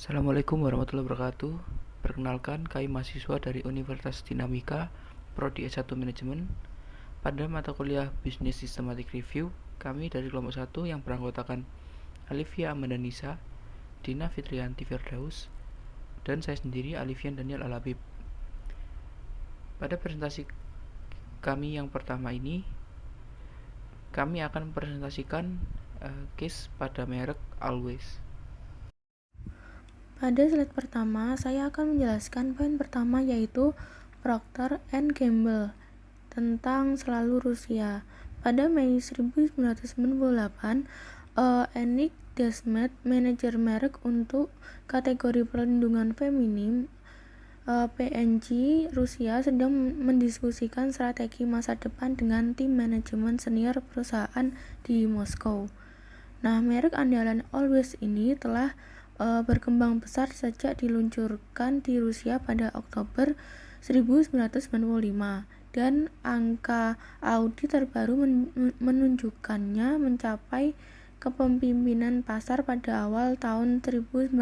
Assalamualaikum warahmatullahi wabarakatuh. Perkenalkan, kami mahasiswa dari Universitas Dinamika, Prodi S1 Manajemen. Pada mata kuliah Business Systematic Review, kami dari kelompok 1 yang beranggotakan Alivia Amanda Nisa, Dina Fitrianti Firdaus, dan saya sendiri Alifian Daniel Alhabib. Pada presentasi kami yang pertama ini, kami akan mempresentasikan case pada merek Always. Pada slide pertama, saya akan menjelaskan poin pertama yaitu Procter and Gamble tentang selalu Rusia. Pada Mei 1998, Enik Desmet, manajer merek untuk kategori perlindungan feminim P&G Rusia, sedang mendiskusikan strategi masa depan dengan tim manajemen senior perusahaan di Moskow. Nah, merek andalan Always ini telah berkembang besar sejak diluncurkan di Rusia pada Oktober 1995 dan angka audit terbaru menunjukkannya mencapai kepemimpinan pasar pada awal tahun 1998.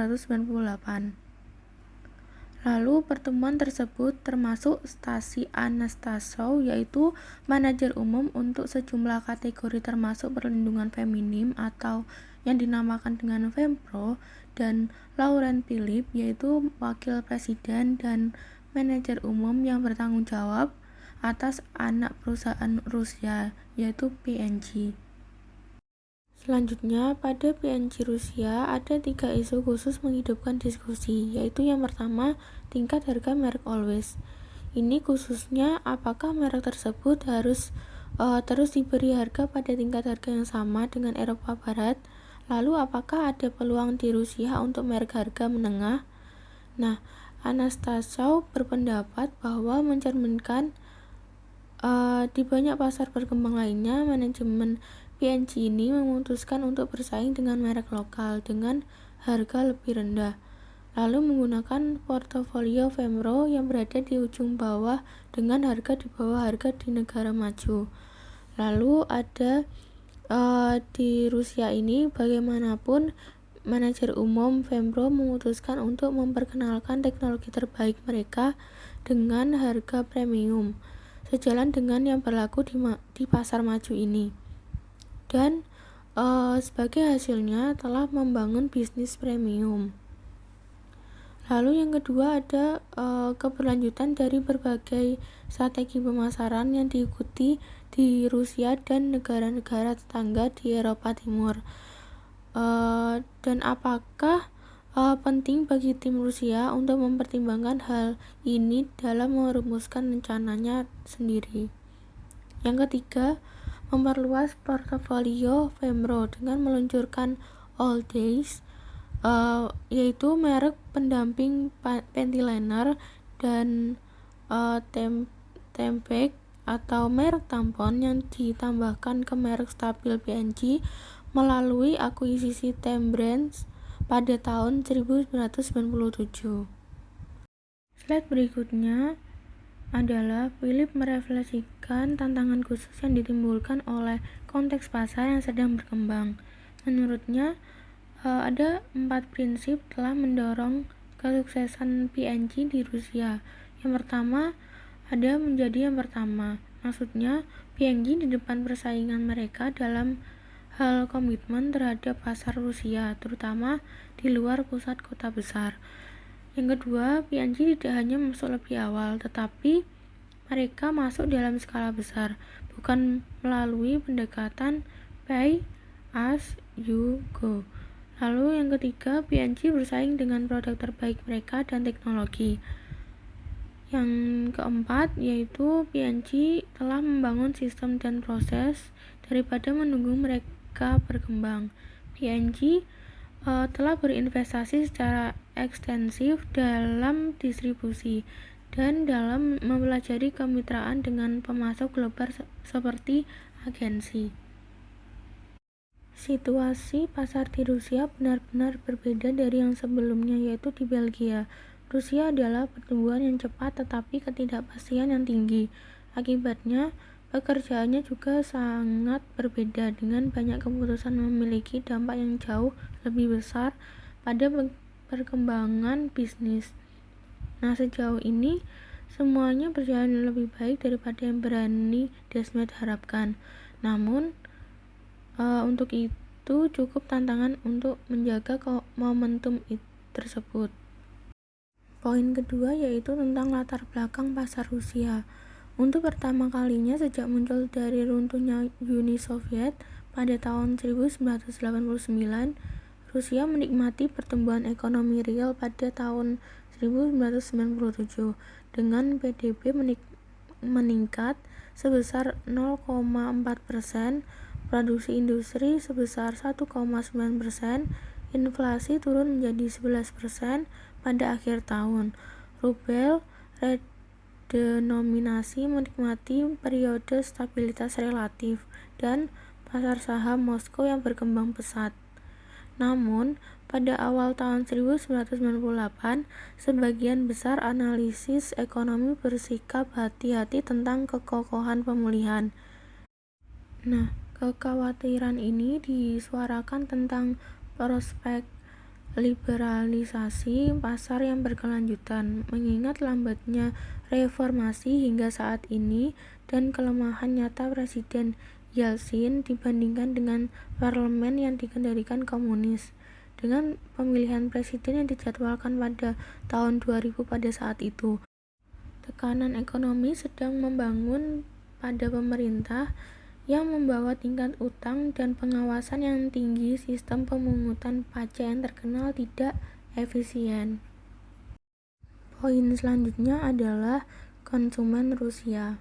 Lalu pertemuan tersebut termasuk Stasi Anastasov, yaitu manajer umum untuk sejumlah kategori termasuk perlindungan feminim atau yang dinamakan dengan Fempro, dan Laurent Philippe, yaitu wakil presiden dan manajer umum yang bertanggung jawab atas anak perusahaan Rusia, yaitu P&G. Selanjutnya, pada P&G Rusia ada 3 isu khusus menghidupkan diskusi, yaitu yang pertama, tingkat harga merek Always. Ini khususnya apakah merek tersebut harus terus diberi harga pada tingkat harga yang sama dengan Eropa Barat. Lalu apakah ada peluang di Rusia untuk merek harga menengah? Nah, Anastasov berpendapat bahwa mencerminkan di banyak pasar berkembang lainnya, manajemen P&G ini memutuskan untuk bersaing dengan merek lokal dengan harga lebih rendah, lalu menggunakan portofolio Fempro yang berada di ujung bawah dengan harga di bawah harga di negara maju. Lalu ada di Rusia ini, bagaimanapun manajer umum Fempro memutuskan untuk memperkenalkan teknologi terbaik mereka dengan harga premium, sejalan dengan yang berlaku di pasar maju ini. Dan sebagai hasilnya telah membangun bisnis premium. Lalu yang kedua ada keberlanjutan dari berbagai strategi pemasaran yang diikuti di Rusia dan negara-negara tetangga di Eropa Timur. Dan apakah penting bagi tim Rusia untuk mempertimbangkan hal ini dalam merumuskan rencananya sendiri. Yang ketiga, memperluas portofolio Fempro dengan meluncurkan All Days, yaitu merek pendamping panty liner, dan Tempek atau merek tampon yang ditambahkan ke merek stabil P&G melalui akuisisi Tem Brands pada tahun 1997. Slide berikutnya adalah Philip merefleksikan tantangan khusus yang ditimbulkan oleh konteks pasar yang sedang berkembang. Menurutnya, ada 4 prinsip telah mendorong kesuksesan P&G di Rusia. Yang pertama, ada menjadi yang pertama. Maksudnya, P&G di depan persaingan mereka dalam hal komitmen terhadap pasar Rusia, terutama di luar pusat kota besar. Yang kedua, P&G tidak hanya masuk lebih awal, tetapi mereka masuk dalam skala besar, bukan melalui pendekatan pay as you go. Lalu yang ketiga, P&G bersaing dengan produk terbaik mereka dan teknologi. Yang keempat, yaitu P&G telah membangun sistem dan proses daripada menunggu mereka berkembang. P&G telah berinvestasi secara ekstensif dalam distribusi dan dalam mempelajari kemitraan dengan pemasok global seperti agensi. Situasi pasar di Rusia benar-benar berbeda dari yang sebelumnya, yaitu di Belgia. Rusia adalah pertumbuhan yang cepat tetapi ketidakpastian yang tinggi. Akibatnya, pekerjaannya juga sangat berbeda, dengan banyak keputusan memiliki dampak yang jauh lebih besar pada perkembangan bisnis. Nah, sejauh ini semuanya berjalan lebih baik daripada yang berani Desmet harapkan. Namun, untuk itu cukup tantangan untuk menjaga momentum tersebut. Poin kedua yaitu tentang latar belakang pasar Rusia. Untuk pertama kalinya sejak muncul dari runtuhnya Uni Soviet pada tahun 1989, Rusia menikmati pertumbuhan ekonomi real pada tahun 1997 dengan PDB meningkat sebesar 0,4%, produksi industri sebesar 1,9%, inflasi turun menjadi 11% pada akhir tahun. Rubel redenominasi menikmati periode stabilitas relatif dan pasar saham Moskow yang berkembang pesat. Namun, pada awal tahun 1998, sebagian besar analisis ekonomi bersikap hati-hati tentang kekokohan pemulihan. Nah, kekhawatiran ini disuarakan tentang prospek liberalisasi pasar yang berkelanjutan, mengingat lambatnya reformasi hingga saat ini dan kelemahan nyata Presiden Yeltsin dibandingkan dengan parlemen yang dikendalikan komunis. Dengan pemilihan presiden yang dijadwalkan pada tahun 2000 pada saat itu, tekanan ekonomi sedang membangun pada pemerintah yang membawa tingkat utang dan pengawasan yang tinggi. Sistem pemungutan pajak yang terkenal tidak efisien. Poin selanjutnya adalah konsumen Rusia.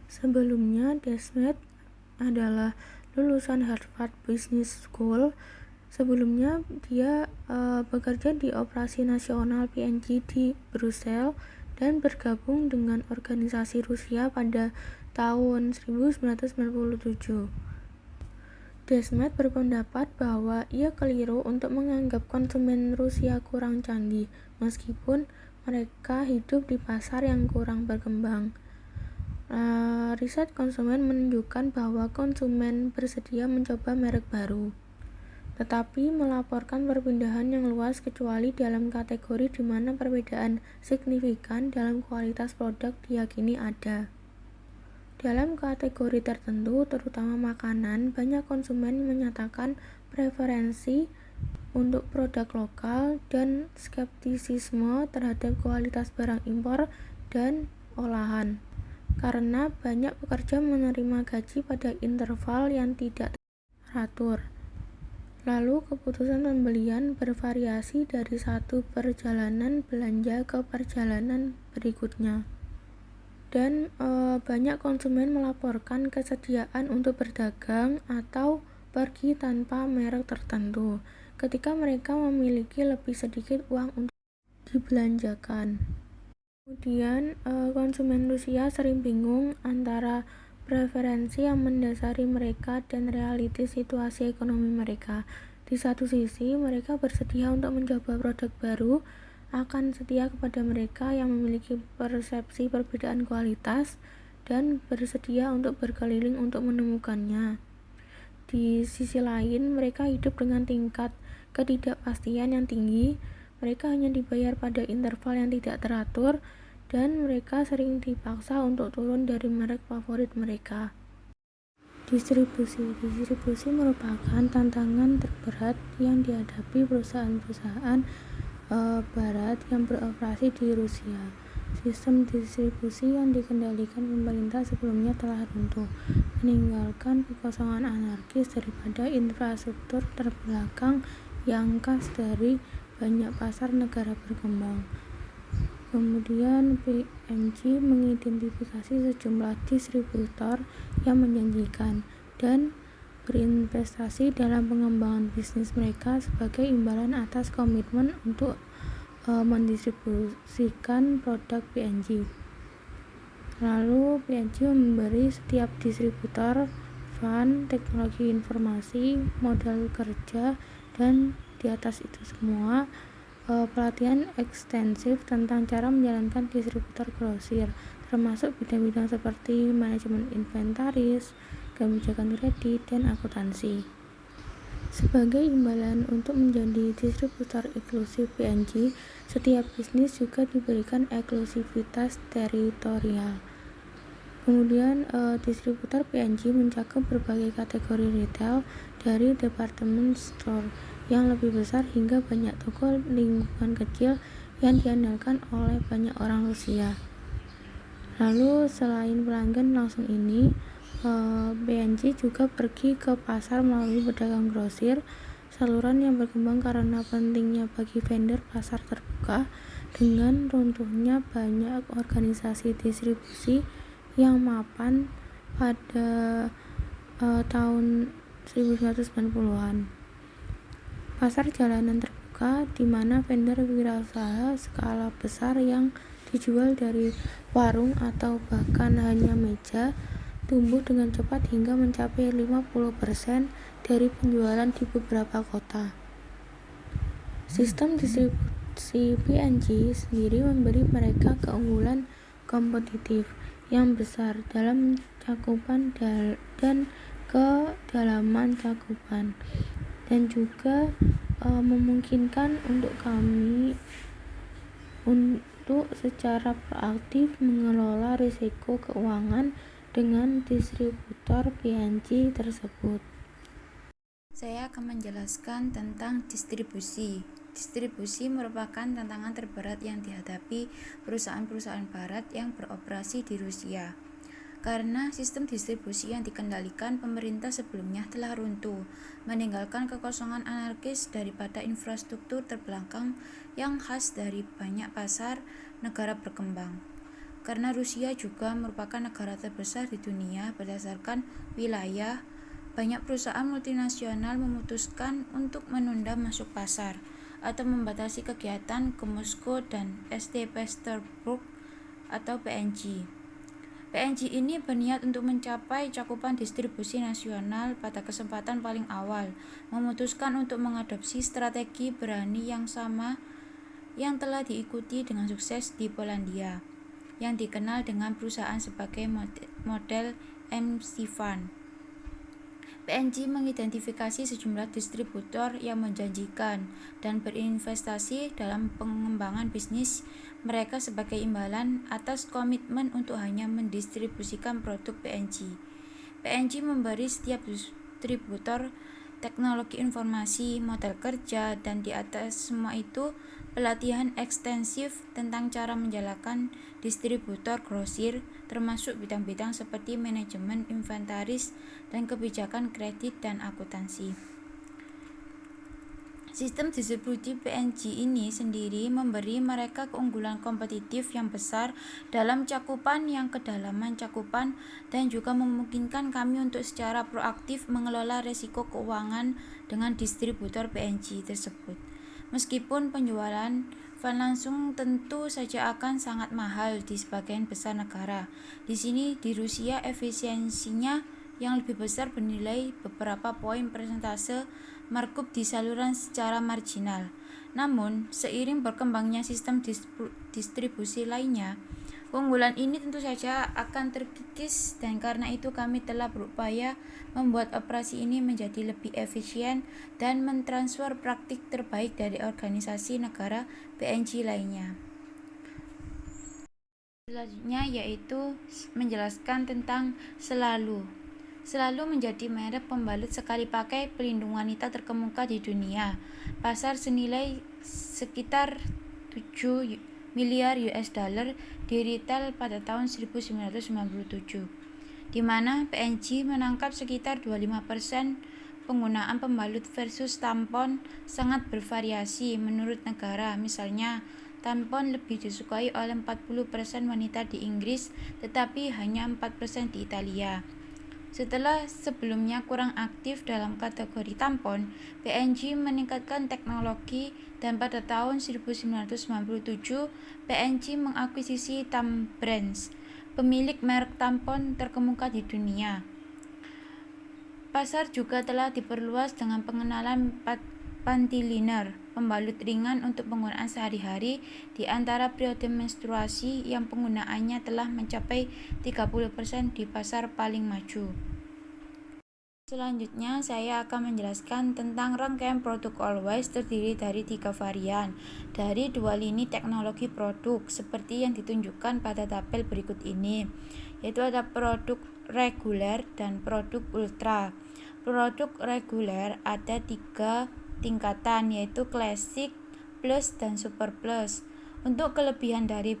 Sebelumnya, Desmet adalah lulusan Harvard Business School. Sebelumnya dia bekerja di Operasi Nasional PNG di Brussels dan bergabung dengan organisasi Rusia pada tahun 1997. Desmet berpendapat bahwa ia keliru untuk menganggap konsumen Rusia kurang canggih, meskipun mereka hidup di pasar yang kurang berkembang. Riset konsumen menunjukkan bahwa konsumen bersedia mencoba merek baru, tetapi melaporkan perpindahan yang luas kecuali dalam kategori di mana perbedaan signifikan dalam kualitas produk diyakini ada. Dalam kategori tertentu, terutama makanan, banyak konsumen menyatakan preferensi untuk produk lokal dan skeptisisme terhadap kualitas barang impor dan olahan, karena banyak pekerja menerima gaji pada interval yang tidak teratur. Lalu keputusan pembelian bervariasi dari satu perjalanan belanja ke perjalanan berikutnya. Dan banyak konsumen melaporkan kesediaan untuk berdagang atau pergi tanpa merek tertentu ketika mereka memiliki lebih sedikit uang untuk dibelanjakan. Kemudian konsumen Rusia sering bingung antara preferensi yang mendasari mereka dan realiti situasi ekonomi mereka. Di satu sisi, mereka bersedia untuk mencoba produk baru, akan setia kepada mereka yang memiliki persepsi perbedaan kualitas, dan bersedia untuk berkeliling untuk menemukannya. Di sisi lain, mereka hidup dengan tingkat ketidakpastian yang tinggi. Mereka hanya dibayar pada interval yang tidak teratur, dan mereka sering dipaksa untuk turun dari merek favorit mereka. Distribusi merupakan tantangan terberat yang dihadapi perusahaan-perusahaan barat yang beroperasi di Rusia. Sistem distribusi yang dikendalikan pemerintah sebelumnya telah runtuh, meninggalkan kekosongan anarkis daripada infrastruktur terbelakang yang khas dari banyak pasar negara berkembang. Kemudian PNG mengidentifikasi sejumlah distributor yang menjanjikan dan berinvestasi dalam pengembangan bisnis mereka sebagai imbalan atas komitmen untuk mendistribusikan produk PNG. Lalu PNG memberi setiap distributor fund, teknologi informasi, modal kerja, dan di atas itu semua pelatihan ekstensif tentang cara menjalankan distributor grosir, termasuk bidang-bidang seperti manajemen inventaris, kebijakan kredit, dan akuntansi. Sebagai imbalan untuk menjadi distributor eksklusif P&G, setiap bisnis juga diberikan eksklusivitas teritorial. Kemudian distributor P&G mencakup berbagai kategori retail dari department store yang lebih besar hingga banyak toko lingkungan kecil yang diandalkan oleh banyak orang Rusia. Lalu selain pelanggan langsung ini, P&G juga pergi ke pasar melalui pedagang grosir, saluran yang berkembang karena pentingnya bagi vendor pasar terbuka dengan runtuhnya banyak organisasi distribusi yang mapan pada tahun 1990-an. Pasar jalanan terbuka di mana vendor wirausaha skala besar yang dijual dari warung atau bahkan hanya meja tumbuh dengan cepat hingga mencapai 50% dari penjualan di beberapa kota. Sistem distribusi P&G sendiri memberi mereka keunggulan kompetitif yang besar dalam cakupan dan kedalaman cakupan, dan juga memungkinkan untuk kami untuk secara proaktif mengelola risiko keuangan dengan distributor P&G tersebut. Saya akan menjelaskan tentang distribusi. Distribusi merupakan tantangan terberat yang dihadapi perusahaan-perusahaan barat yang beroperasi di Rusia. Karena sistem distribusi yang dikendalikan pemerintah sebelumnya telah runtuh, meninggalkan kekosongan anarkis daripada infrastruktur terbelakang yang khas dari banyak pasar negara berkembang. Karena Rusia juga merupakan negara terbesar di dunia berdasarkan wilayah, banyak perusahaan multinasional memutuskan untuk menunda masuk pasar atau membatasi kegiatan ke Moskow dan St. Petersburg atau P&G. P&G ini berniat untuk mencapai cakupan distribusi nasional pada kesempatan paling awal, memutuskan untuk mengadopsi strategi berani yang sama yang telah diikuti dengan sukses di Polandia, yang dikenal dengan perusahaan sebagai model MC-Van. P&G mengidentifikasi sejumlah distributor yang menjanjikan dan berinvestasi dalam pengembangan bisnis mereka sebagai imbalan atas komitmen untuk hanya mendistribusikan produk P&G. P&G memberi setiap distributor teknologi informasi, model kerja, dan di atas semua itu pelatihan ekstensif tentang cara menjalankan distributor grosir, termasuk bidang-bidang seperti manajemen inventaris dan kebijakan kredit dan akuntansi. Sistem distribusi P&G ini sendiri memberi mereka keunggulan kompetitif yang besar dalam cakupan yang kedalaman cakupan, dan juga memungkinkan kami untuk secara proaktif mengelola risiko keuangan dengan distributor P&G tersebut. Meskipun penjualan van langsung tentu saja akan sangat mahal di sebagian besar negara, di sini di Rusia efisiensinya yang lebih besar bernilai beberapa poin persentase markup di saluran secara marginal. Namun, seiring berkembangnya sistem distribusi lainnya, keunggulan ini tentu saja akan terkikis, dan karena itu kami telah berupaya membuat operasi ini menjadi lebih efisien dan mentransfer praktik terbaik dari organisasi negara P&G lainnya. Selanjutnya yaitu menjelaskan tentang Selalu. Selalu menjadi merek pembalut sekali pakai pelindung wanita terkemuka di dunia. Pasar senilai sekitar 7 miliar US dollar di retail pada tahun 1997, di mana P&G menangkap sekitar 25%. Penggunaan pembalut versus tampon sangat bervariasi menurut negara. Misalnya, tampon lebih disukai oleh 40% wanita di Inggris, tetapi hanya 4% di Italia. Setelah sebelumnya kurang aktif dalam kategori tampon, P&G meningkatkan teknologi, dan pada tahun 1997 P&G mengakuisisi Tam Brands, pemilik merek tampon terkemuka di dunia. Pasar juga telah diperluas dengan pengenalan panty liner, pembalut ringan untuk penggunaan sehari-hari di antara periode menstruasi, yang penggunaannya telah mencapai 30% di pasar paling maju. Selanjutnya, saya akan menjelaskan tentang rangkaian produk Always terdiri dari 3 varian dari 2 lini teknologi produk seperti yang ditunjukkan pada tabel berikut ini, yaitu ada produk reguler dan produk ultra. Produk reguler ada 3 tingkatan, yaitu classic, plus, dan super plus. Untuk kelebihan dari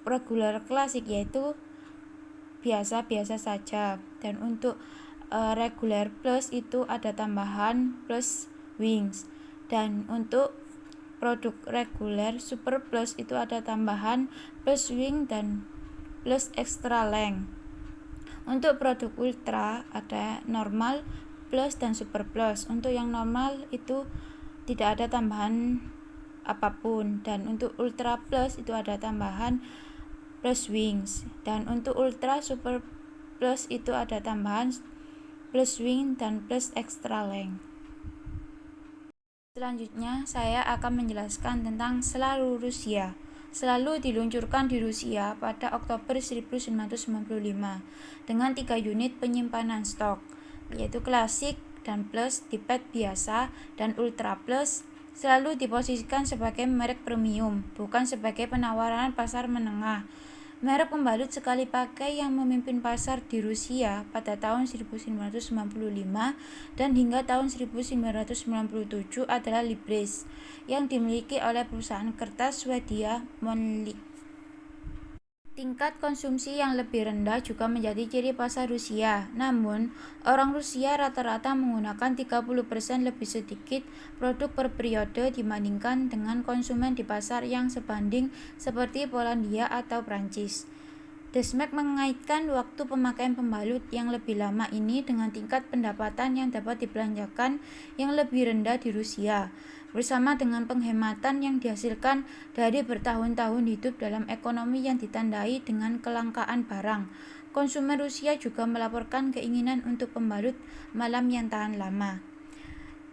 reguler klasik yaitu biasa-biasa saja, dan untuk regular plus itu ada tambahan plus wings, dan untuk produk reguler super plus itu ada tambahan plus wing dan plus extra length. Untuk produk ultra ada normal, plus, dan super plus. Untuk yang normal itu tidak ada tambahan apapun, dan untuk ultra plus itu ada tambahan plus wings, dan untuk ultra super plus itu ada tambahan plus wing dan plus extra length. Selanjutnya, saya akan menjelaskan tentang selalu Rusia. Selalu diluncurkan di Rusia pada Oktober 1995 dengan 3 unit penyimpanan stok, yaitu klasik dan plus, tipet biasa, dan ultra plus. Selalu diposisikan sebagai merek premium, bukan sebagai penawaran pasar menengah. Merek pembalut sekali pakai yang memimpin pasar di Rusia pada tahun 1995 dan hingga tahun 1997 adalah Libres, yang dimiliki oleh perusahaan kertas Swedia Monlik. Tingkat konsumsi yang lebih rendah juga menjadi ciri pasar Rusia. Namun, orang Rusia rata-rata menggunakan 30% lebih sedikit produk per periode dibandingkan dengan konsumen di pasar yang sebanding seperti Polandia atau Prancis. Desmek mengaitkan waktu pemakaian pembalut yang lebih lama ini dengan tingkat pendapatan yang dapat dibelanjakan yang lebih rendah di Rusia, bersama dengan penghematan yang dihasilkan dari bertahun-tahun hidup dalam ekonomi yang ditandai dengan kelangkaan barang. Konsumen Rusia juga melaporkan keinginan untuk pembalut malam yang tahan lama.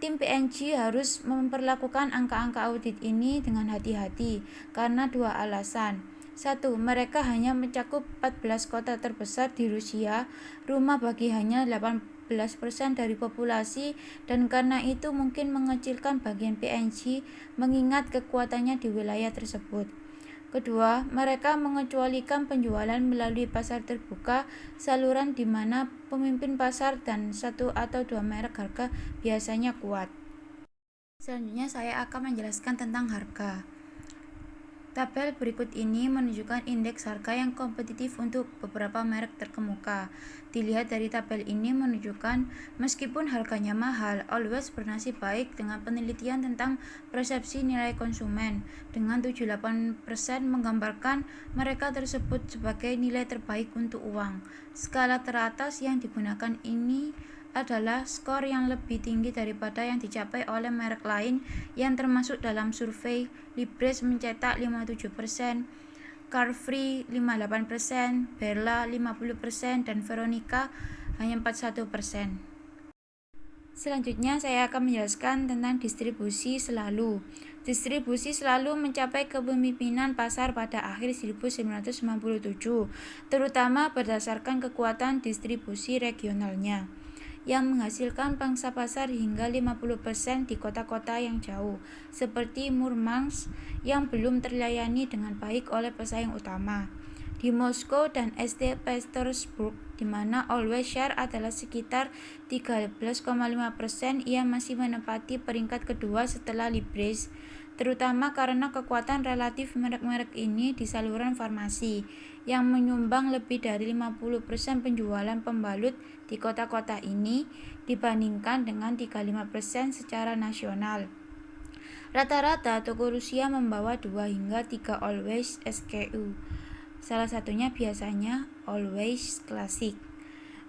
Tim P&G harus memperlakukan angka-angka audit ini dengan hati-hati karena 2 alasan. 1. Mereka hanya mencakup 14 kota terbesar di Rusia, rumah bagi hanya 18% dari populasi, dan karena itu mungkin mengecilkan bagian P&G mengingat kekuatannya di wilayah tersebut. Kedua, mereka mengecualikan penjualan melalui pasar terbuka, saluran di mana pemimpin pasar dan 1 atau 2 merek harga biasanya kuat. Selanjutnya saya akan menjelaskan tentang harga. Tabel berikut ini menunjukkan indeks harga yang kompetitif untuk beberapa merek terkemuka. Dilihat dari tabel ini menunjukkan meskipun harganya mahal, Always bernasib baik dengan penelitian tentang persepsi nilai konsumen, dengan 78% menggambarkan mereka tersebut sebagai nilai terbaik untuk uang. Skala teratas yang digunakan ini adalah skor yang lebih tinggi daripada yang dicapai oleh merek lain yang termasuk dalam survei. Libres mencetak 57%, Carefree 58%, Berla 50%, dan Veronica hanya 41%. Selanjutnya saya akan menjelaskan tentang distribusi selalu. Distribusi selalu mencapai kepemimpinan pasar pada akhir 1997, terutama berdasarkan kekuatan distribusi regionalnya, yang menghasilkan pangsa pasar hingga 50% di kota-kota yang jauh, seperti Murmansk yang belum terlayani dengan baik oleh pesaing utama, di Moskow dan St. Petersburg, di mana Always share adalah sekitar 13,5%. Ia masih menempati peringkat kedua setelah Libres, terutama karena kekuatan relatif merek-merek ini di saluran farmasi, yang menyumbang lebih dari 50% penjualan pembalut di kota-kota ini dibandingkan dengan 35% secara nasional. Rata-rata toko Rusia membawa 2 hingga 3 Always SKU. Salah satunya biasanya Always Classic.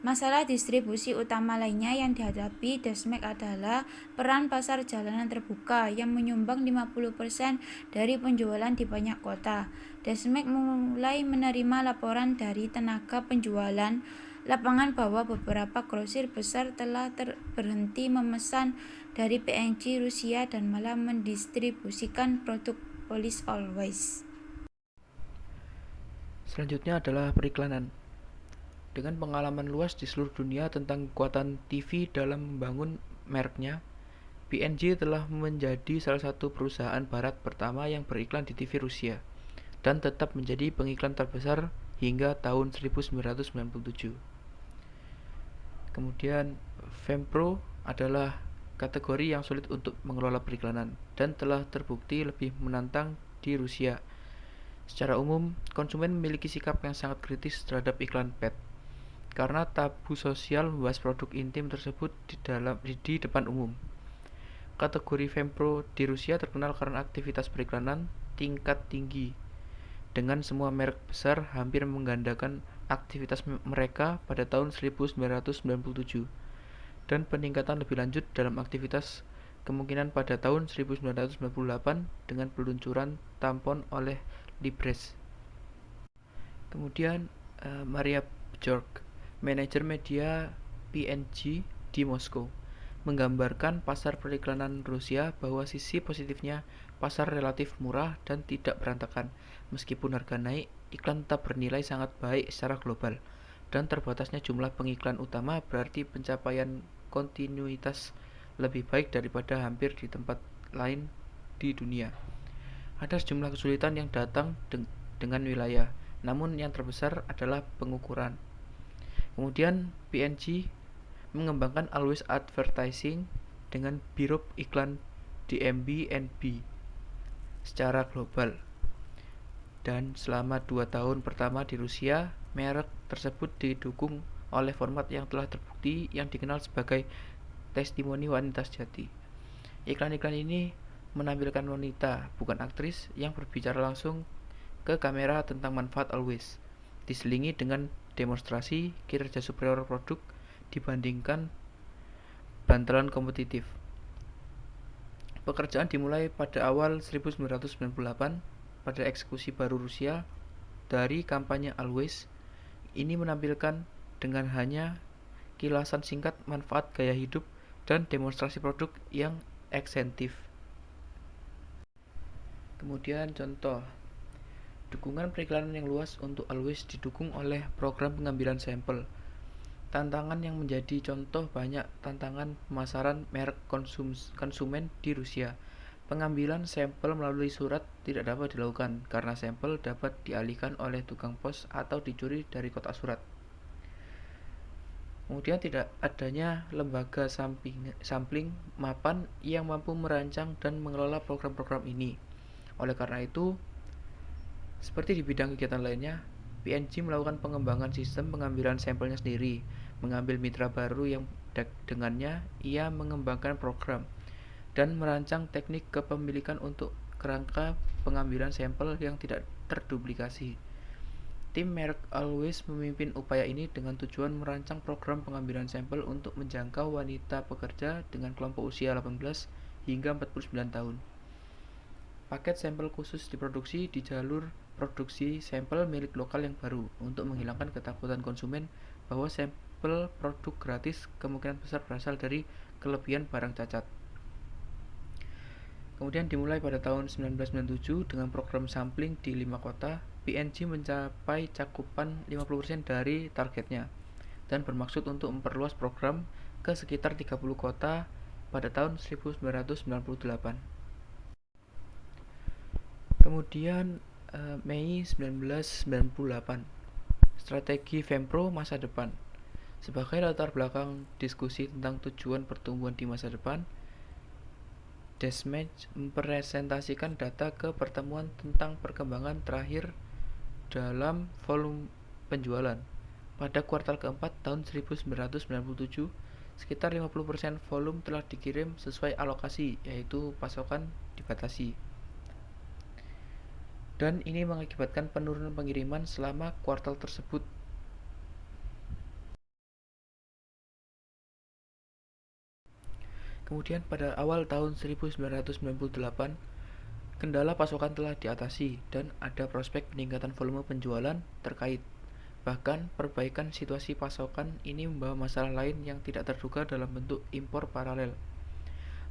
Masalah distribusi utama lainnya yang dihadapi Desmek adalah peran pasar jalanan terbuka yang menyumbang 50% dari penjualan di banyak kota. Desmek mulai menerima laporan dari tenaga penjualan lapangan bahwa beberapa grosir besar telah berhenti memesan dari P&G Rusia dan malah mendistribusikan produk polis Always. Selanjutnya adalah periklanan. Dengan pengalaman luas di seluruh dunia tentang kekuatan TV dalam membangun mereknya, P&G telah menjadi salah satu perusahaan barat pertama yang beriklan di TV Rusia dan tetap menjadi pengiklan terbesar hingga tahun 1997. Kemudian, Fempro adalah kategori yang sulit untuk mengelola periklanan dan telah terbukti lebih menantang di Rusia. Secara umum, konsumen memiliki sikap yang sangat kritis terhadap iklan pet karena tabu sosial membahas produk intim tersebut di depan umum. Kategori Fempro di Rusia terkenal karena aktivitas periklanan tingkat tinggi, dengan semua merek besar hampir menggandakan aktivitas mereka pada tahun 1997, dan peningkatan lebih lanjut dalam aktivitas kemungkinan pada tahun 1998 dengan peluncuran tampon oleh Libresse. Kemudian Maria Bjork, manajer media P&G di Moskow, menggambarkan pasar periklanan Rusia bahwa sisi positifnya pasar relatif murah dan tidak berantakan. Meskipun harga naik, iklan tetap bernilai sangat baik secara global, dan terbatasnya jumlah pengiklan utama berarti pencapaian kontinuitas lebih baik daripada hampir di tempat lain di dunia. Ada sejumlah kesulitan yang datang dengan wilayah, namun yang terbesar adalah pengukuran. Kemudian P&G mengembangkan Always Advertising dengan biro iklan DMB&B secara global. Dan selama 2 tahun pertama di Rusia, merek tersebut didukung oleh format yang telah terbukti yang dikenal sebagai testimoni wanita sejati. Iklan-iklan ini menampilkan wanita, bukan aktris, yang berbicara langsung ke kamera tentang manfaat Always, diselingi dengan demonstrasi kinerja superior produk dibandingkan bantalan kompetitif. Pekerjaan dimulai pada awal 1998 pada eksekusi baru Rusia dari kampanye Always. Ini menampilkan dengan hanya kilasan singkat manfaat gaya hidup dan demonstrasi produk yang ekstentif. Kemudian contoh, dukungan periklanan yang luas untuk Always didukung oleh program pengambilan sampel. Tantangan yang menjadi contoh banyak tantangan pemasaran merek konsumen di Rusia. Pengambilan sampel melalui surat tidak dapat dilakukan karena sampel dapat dialihkan oleh tukang pos atau dicuri dari kotak surat. Kemudian tidak adanya lembaga sampling mapan yang mampu merancang dan mengelola program-program ini. Oleh karena itu, seperti di bidang kegiatan lainnya, P&G melakukan pengembangan sistem pengambilan sampelnya sendiri, mengambil mitra baru yang dengannya ia mengembangkan program dan merancang teknik kepemilikan untuk kerangka pengambilan sampel yang tidak terduplikasi. Tim merek Always memimpin upaya ini dengan tujuan merancang program pengambilan sampel untuk menjangkau wanita pekerja dengan kelompok usia 18 hingga 49 tahun. Paket sampel khusus diproduksi di jalur produksi sampel milik lokal yang baru untuk menghilangkan ketakutan konsumen bahwa sampel produk gratis kemungkinan besar berasal dari kelebihan barang cacat. Kemudian dimulai pada tahun 1997 dengan program sampling di 5 kota, P&G mencapai cakupan 50% dari targetnya dan bermaksud untuk memperluas program ke sekitar 30 kota pada tahun 1998. Kemudian Mei 1998, strategi Fempro masa depan. Sebagai latar belakang diskusi tentang tujuan pertumbuhan di masa depan, Desmage mempresentasikan data ke pertemuan tentang perkembangan terakhir dalam volume penjualan. Pada kuartal keempat tahun 1997, sekitar 50% volume telah dikirim sesuai alokasi, yaitu pasokan dibatasi. Dan ini mengakibatkan penurunan pengiriman selama kuartal tersebut. Kemudian pada awal tahun 1998, kendala pasokan telah diatasi dan ada prospek peningkatan volume penjualan terkait. Bahkan perbaikan situasi pasokan ini membawa masalah lain yang tidak terduga dalam bentuk impor paralel.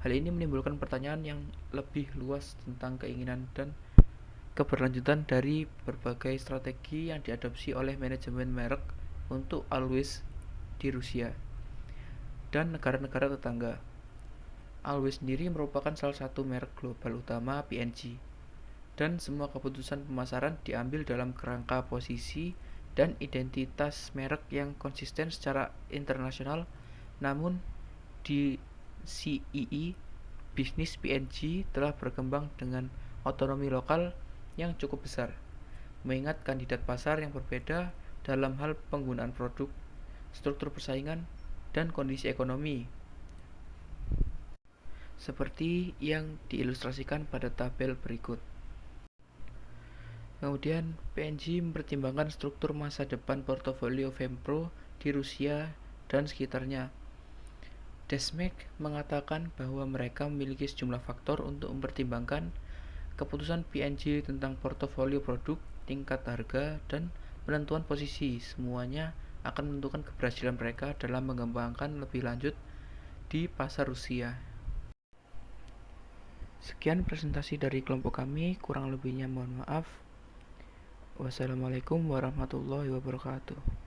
Hal ini menimbulkan pertanyaan yang lebih luas tentang keinginan dan keberlanjutan dari berbagai strategi yang diadopsi oleh manajemen merek untuk Always di Rusia dan negara-negara tetangga. Always sendiri merupakan salah satu merek global utama P&G, dan semua keputusan pemasaran diambil dalam kerangka posisi dan identitas merek yang konsisten secara internasional. Namun di CEE, bisnis P&G telah berkembang dengan otonomi lokal yang cukup besar, mengingat kandidat pasar yang berbeda dalam hal penggunaan produk, struktur persaingan, dan kondisi ekonomi, seperti yang diilustrasikan pada tabel berikut. Kemudian, P&G mempertimbangkan struktur masa depan portofolio Fempro di Rusia dan sekitarnya. Desmek mengatakan bahwa mereka memiliki sejumlah faktor untuk mempertimbangkan keputusan P&G tentang portofolio produk, tingkat harga, dan penentuan posisi. Semuanya akan menentukan keberhasilan mereka dalam mengembangkan lebih lanjut di pasar Rusia. Sekian presentasi dari kelompok kami, kurang lebihnya mohon maaf. Wassalamualaikum warahmatullahi wabarakatuh.